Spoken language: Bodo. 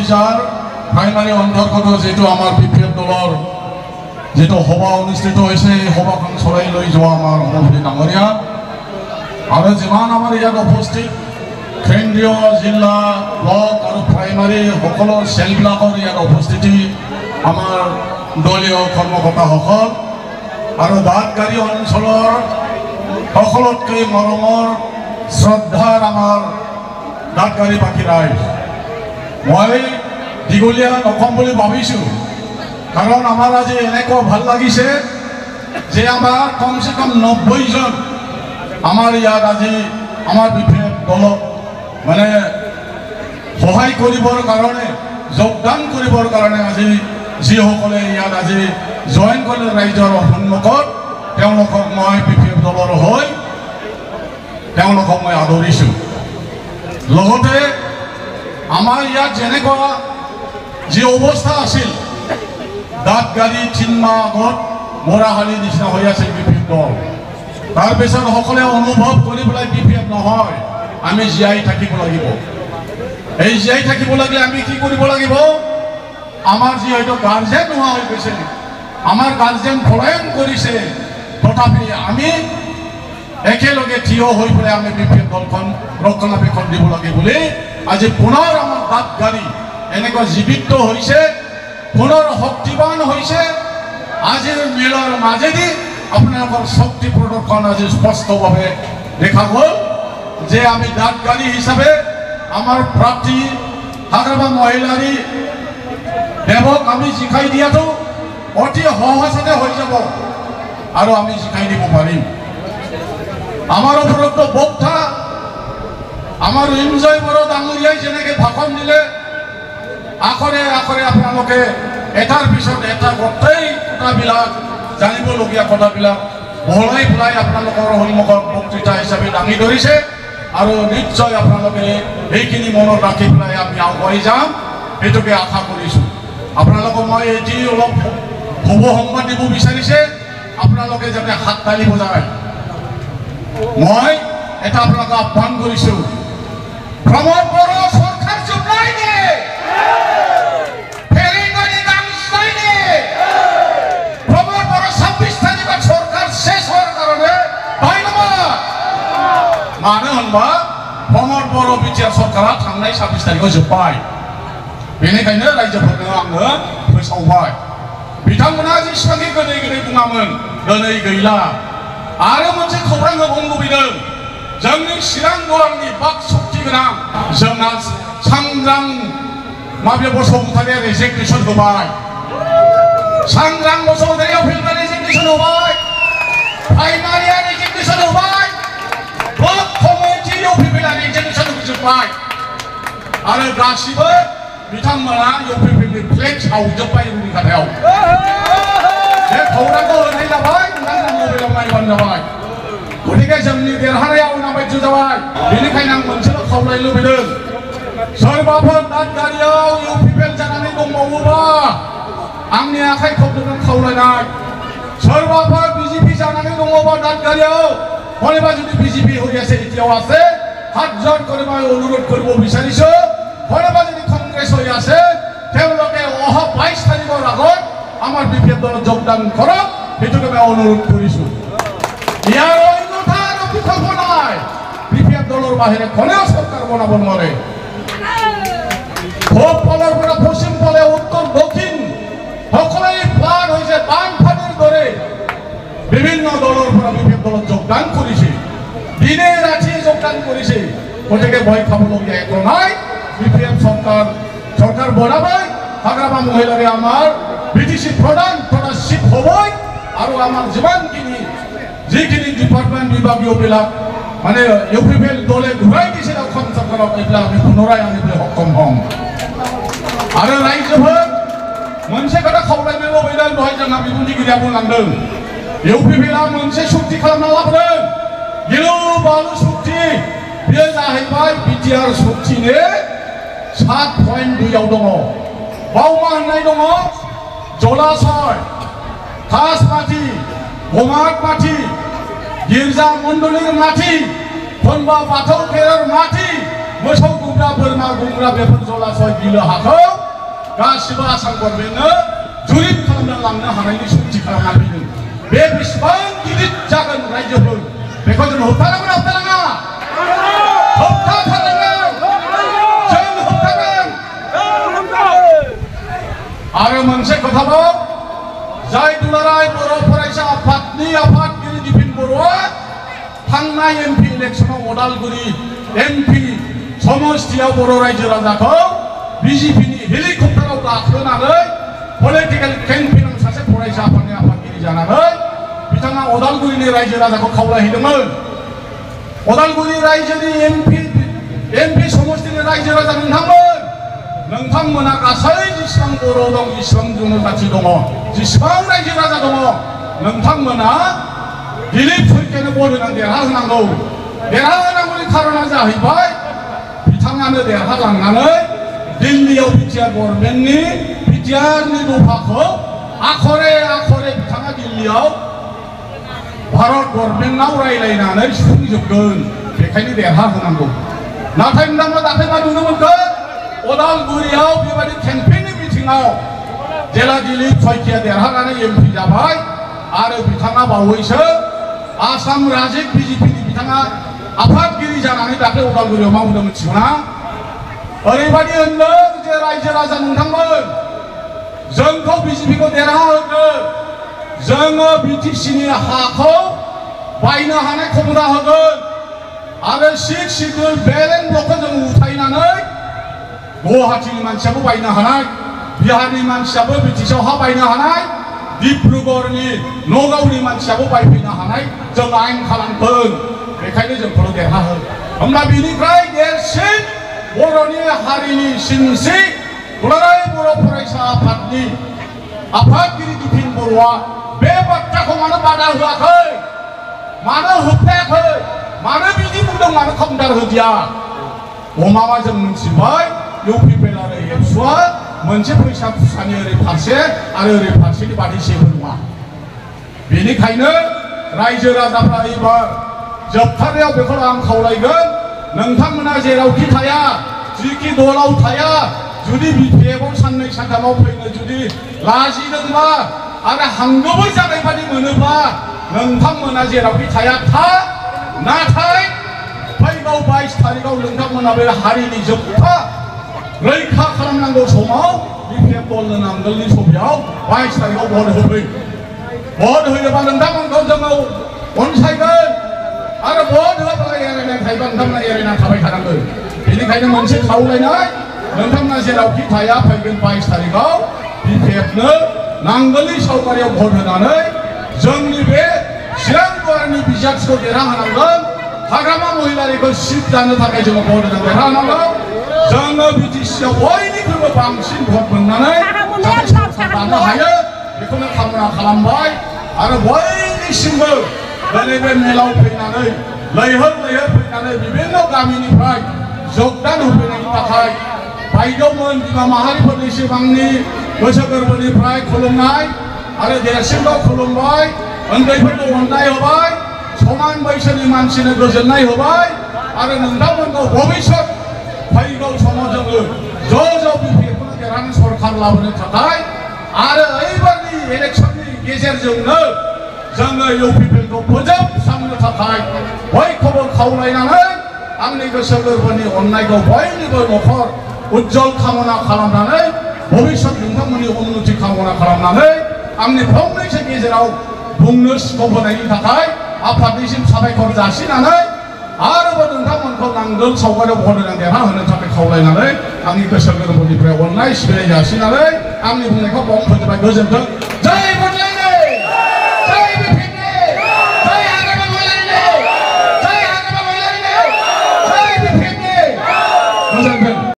বিচার প্রাইমারি অন্তর্গত যেহেতু আমার বিপিএফ দলের যেহেতু সভা অনুষ্ঠিত হয়েছে এই সভাখন চলাই লৈ যোৱা আমার সভাপতি ডাঙরিয়া আর যিমান আমার ইয়াত উপস্থিত কেন্দ্রীয় জিলা ব্লক আর প্রাইমারি সকল সেলবিলাকৰ ইয়াত উপস্থিতি আমার দলীয় কর্মকর্তা সকল আর দাঁতগাড়ি অঞ্চলের সকলতকে মরমৰ শ্রদ্ধার আমার দাঁতগাড়িবাসী রাইজ মই দীঘলীয়া নকম বুলি ভাবিছোঁ কারণ আমার আজি এনেকুৱা ভাল লাগিছে যে আমার কমসে কম 90 জন আমার ইয়াত আজি আমার বিপিএফ দলক মানে সহায় কৰিবৰ কাৰণে যোগদান কৰিবৰ কাৰণে আজি যিসকলে ইয়াত আজি জয়েন কৰিলে ৰাইজৰ সন্মুখত তেওঁলোকক মই বিপিএফ দলৰ হৈ তেওঁলোকক মই আদৰিছোঁ লগতে আমাৰ ইয়াত যেনেকুৱা যি অৱস্থা আছিল দাঁতগাড়ি 3 মাহ আগত মৰাহালি নিচিনা হৈ আছে বিপিএফ দল তাৰপিছত সকলে অনুভৱ কৰি পেলাই বিপিএফ নহয় আমি জীয়াই থাকিব লাগিব এই জীয়াই থাকিব লাগিলে আমি কি কৰিব লাগিব আমাৰ যি হয়তো গাৰ্জেন নোহোৱা হৈ গৈছে আমাৰ গাৰ্জেন পলায়ন কৰিছে তথাপি আমি একেলগে থিয় হৈ পেলাই আমি বিপিএফ দলখন ৰক্ষণাবেক্ষণ দিব লাগে বুলি আজি পুনৰ আমাৰ দাঁতগাড়ি এনেকুৱা জীৱিত হৈছে পুনৰ শক্তিবান হৈছে আজিৰ মেলৰ মাজেদি আপোনালোকৰ শক্তি প্ৰদৰ্শন আজি স্পষ্টভাৱে দেখা গ'ল যে আমি দাঁতগাড়ি হিচাপে আমার প্রার্থী হাগ্রাবা মহিলারী দেবক আমি শিখাই দিয়াতো অতি সহজতে হৈ যাব আৰু আমি শিখাই দিব পাৰিম আমার উপরোক্ত বক্তা আমার ইঞ্জয় বড় ডাঙরিয়াই যেনেকে ভাষণ দিলে আখৰে আখৰে আপোনালোকে এটাৰ পিছত এটা গোটেই কথাবিলাক জানিবলগীয়া কথাবিলাক বহলাই পেলাই আপোনালোকৰ সন্মুখত বক্তৃতা হিচাপে দাঙি ধৰিছে আৰু নিশ্চয় আপোনালোকে এইখিনি মনত ৰাখি পেলাই আমি আগুৱাই যাম এইটোকে আশা কৰিছোঁ আপোনালোকক মই এটি অলপ শুভ সংবাদ দিব বিচাৰিছে আপোনালোকে যাতে হাত তালি বজায় মই এটা আপোনালোকক আহ্বান কৰিছোঁ প্ৰমোদ বড়ো সরকার চুপলাই নে ফেরিগনি গামছাই নে প্রমোদ বড়ো 26 তারিখত সরকার শেষ হওয়ার কারণে ধন্যবাদ मानो होनबा प्रमोद बड़ो बिटिआर सरकारा थांनाय 26 तारिखआव जोब्बाय बेनिखायनो रायजोफोरनो आङो फोसावबाय बिथांमोना जेसेबांखि गोदै गोदै बुङामोन दिनै गैला आरो मोनसे खौरां होबावनो लुबैदों जोंनि चिरां गौरांनि बाक शक्ति गोनां जोंना सांग्रां माबे बसुमतारिया रेजिगनेसन होबाय सांग्रां बसुमतारिया फिल्ड रेजिगनेसन होबाय प्राइमारिया रेजिगनेसन होबाय ब्लक कमिटि इउपिपिएल रेजिगनेसन होजोब्बाय आरो गासिबो बिथांमोना इउपिपिएलनि फ्लेग सावजोब्बाय रुनिखाथायाव बे खौरांखौ होनाय जाबाय नोंथांमोना मबाइलाव नायबानो जाबाय गतिके जोंनि देरहानायाव नाबायदि जाबाय बेनिखायनो आं मोनसेल' खावलायनो लुबैदों सोरबाफोर दादगारियाव इउपिपिएल जानानै दंबावोबा आंनि आखाइ खबदों खावलायनाय सोरबाफोर बिजेपि जानानै दङबा दादगारियाव হলেবা যদি বিজেপি হৈ আছে এতিয়াও আছে হাতজন কৰি মই অনুৰোধ কৰিব বিচাৰিছো হলেবা যদি কংগ্ৰেছ হৈ আছে তেওঁলোকে অহা 22 তাৰিখৰ আগত আমাৰ বিপিএফ দলত যোগদান কৰক হেতুকে মই অনুৰোধ কৰিছো ইয়াৰ অন্যথা আৰু বিকল্প নাই বিপিএফ দলৰ বাহিৰে কোনেও চৰকাৰ বনাব নোৱাৰে পূব ফালৰ পৰা পশ্চিম ফালে উত্তৰ দক্ষিণ সকলোৱে প্লান হৈছে বানপানীৰ দৰে বিভিন্ন দলৰ পৰা বিপিএফ দলত যোগদান কৰিছে দিনে ৰাতি যোগদান কৰিছে গতিকে ভয় খাবলগীয়া একো নাই বিপিএফ সরকার বনাবই হাগ্রাবা মহিলারে আমার বিটিসি প্রধান প্রধানশিপ হবই আর আমার যিখিনি ডিপার্টমেন্ট বিভাগীয় বিলাক মানে ইউপিপিএল দলে ঘূৰাই দিছিল অসম চৰকাৰক এইবিলাক আমি পুনৰাই আনিবলৈ সক্ষম হম আৰু ৰাইজৰ मोनसे खोथा खावलायनो लुबैदों दहाय जोंहा बिबुंथिगिरिया बुंलांदों इउपिपिएलआ मोनसे सुक्ति खालामना लाबोदों गिलु बालु सुक्ति बेयो जाहैबाय बिटिआर सुक्तिनि 7.2 आव दङ बाव मा होननाय दङ जलाशय कासमाटी गमात माटी गिर्जा मण्डलिर माटी खनबा बाथौ खेरार माटी मोसौ गुमग्रा बोरमा गुमग्रा बेफोर जलाशय बिलो हाखौ गासिबो आसाम गभर्नमेन्टनो जुरिब खालामना लांनो हानायनि सक्ति खालामना फैदों। बे बेसेबां गिदिर जागोन रायजोफोर बेखौ जों होबथानांगोन होबथानाङा? होबथाथारनांगोन, जों होबथागोन। आरो मोनसे खोथाबाव, जाय दुलाराय बर' फरायसा आफादनि आफादगिरि दिपिन बर'आ थांनाय एमपि इलेक्सनाव अदालगुरि एमपि समस्तियाव बर' रायजो राजाखौ बिजेपिनि हेलिकप्टाराव गाखोनानै पलिटिकेल केम्पेइनाव सासे फरायसा आफादनि आफादगिरि जानानै बिथाङा अदालगुरिनि रायजो राजाखौ खावलायहैदोंमोन। अदालगुरि रायजोनि एमपि समस्तिनि रायजो राजा नोंथांमोना गासै जेसेबां बर' दं, जेसेबां जनजाथि दङ, जेसेबां रायजो राजा दङ, नोंथांमोना दिलीप सैखोनो भट होनानै देरहाहोनांगौ। देरहाहोनांगौनि खारना जाहैबाय बिथाङानो देरहालांनानै दिल्लीयाव बिटिआर गभर्नमेन्टनि बिटिआरनि दफाखौ आखरे आखरे बिथाङा दिल्लीयाव भारत गभर्नमेन्टनाव रायलायनानै सुफुंजोबगोन। बेखायनो देरहाहोनांगौ। नाथाय नोंथांमोना दाख्लै मा नुनो मोनखो? अदालगुरियाव बेबायदि केम्पेइननि मिटिंआव जेला दिलीप सैखोआ देरहानानै एमपि जाबाय आरो बिथाङा बावैसो आसाम रायजो बिजेपिनि बिथाङा आफादगिरि जानानै दाख्लै अदालगुरियाव मा बुंदों मिथिगौना? ओरैबायदि होनदों जे रायजो राजा नोंथांमोन, जोंखौ बिजेपिखौ देरहाहोदो, जोङो बिटिसिनि हाखौ बायनो हानाय क्षमता होगोन आरो 6 सिडुल बेलेन्स ब्लकखौ जों उथायनानै गुवाहाटीनि मानसियाबो बायनो हानाय, बिहारनि मानसियाबो बिटिसिआव हा बायनो हानाय, डिब्रुगड़नि नगावनि मानसियाबो बायफैनो हानाय जों आयेन खालामगोन। बेखायनो जोंखौल' देरहाहो। होमब्ला बिनिफ्राय देरसिन बर'नि हारिनि सिनस्रि दुलाराय बर' फरायसा आफादनि आफादगिरि दिपिन बर'आ बे बाथ्राखौ मानो बादा होआखै? मानो होबथायाखै? मानो बिदि बुंदों? मानो काउन्टार होदिया? गमामा जों मिथिबाय इउपिपिएल आरो एबसुआ मोनसे फैसा खुस्रानि ओरै फारसे आरो ओरै फारसेनि बादै जेबो नङा। बेनिखायनो रायजो राजाफ्रा एबार जोबथारनायाव बेखौ आं खावलायगोन, नोंथांमोना जेरावखि थाया, जिखि दलाव थाया, जुदि बिपिएफआव साननै सानथामाव फैनो जुदि लाजिदोंबा आरो हांगोबो जानाय बादि मोनोब्ला नोंथांमोना जेरावखि थाया था। नाथाय फैगौ 22 तारिखआव नोंथांमोना बे हारिनि जोबथा रैखा खालामनांगौ समाव बिपिएफ दलनो नांगोलनि सभायाव 22 तारिखआव भट होफै। भट होयोबा नोंथांमोनखौ जोङो अनसायगोन आरो भट होआब्ला एरायनाय थायोबा नोंथांमोना एरायना थाबाय थानांगोन। बेनिखायनो मोनसे खावलायनाय, नोंथांमोना जेरावखि थाया फैगोन 22 तारिखआव बिपिएफनो नांगोलनि सावगारियाव भट होनानै जोंनि बे चिरां दुवारनि बिजाथिखौ देरहाहोनांगोन। हाग्रामा महिलारिखौ सिट जानो थाखाय जोङो भट होनानै देरहाहोनांगौ। जोङो बिटिसिआव बयनिख्रुइबो बांसिन भट मोननानै दानो हायो बेखौनो कामना खालामबाय। आरो बयनिसिमबो दिनै बे मेलाव फैनानै लैहोर लैहोर फैनानै बिभिन्न गामिनिफ्राय जगदान होफैनायनि थाखाय बायद'मोन बिमा माहारिफोरनिसिम आंनि गोसो गोरबोनिफ्राय खुलुमनाय आरो देरसिनखौ खुलुमबाय, उन्दैफोरखौ अननाय होबाय, समान बैसोनि मानसिनो गोजोननाय होबाय आरो नोंथांमोनखौ भबिष्यत फैगौ समाव जोङो ज' बिपिएफखौनो देरहानानै सरकार लाबोनो थाखाय आरो ओइबारनि इलेक्सननि गेजेरजोंनो जोङो इउपिपिएलखौ फोजोबस्रांनो थाखाय बयखौबो खावलायनानै आंनि गोसो गोरबोनि अननायखौ बयनिबो न'खर उज्जवल कामना खालामनानै भबिष्यत नोंथांमोननि उन्नति कामना खालामनानै आंनि फंनैसो गेजेराव बुंनो स्कप होनायनि थाखाय आफादनिसिम साबायखर जासिनानै आरोबाव नोंथांमोनखौ नांगोल सावगारियाव भट होनानै देरहाहोनो थाखाय खावलायनानै आंनि गोसो गोरबोनिफ्राय अननाय सिबिनाय जासिनानै आंनि बुंनायखौ बावनो फोजोबबाय। गोजोन्थों।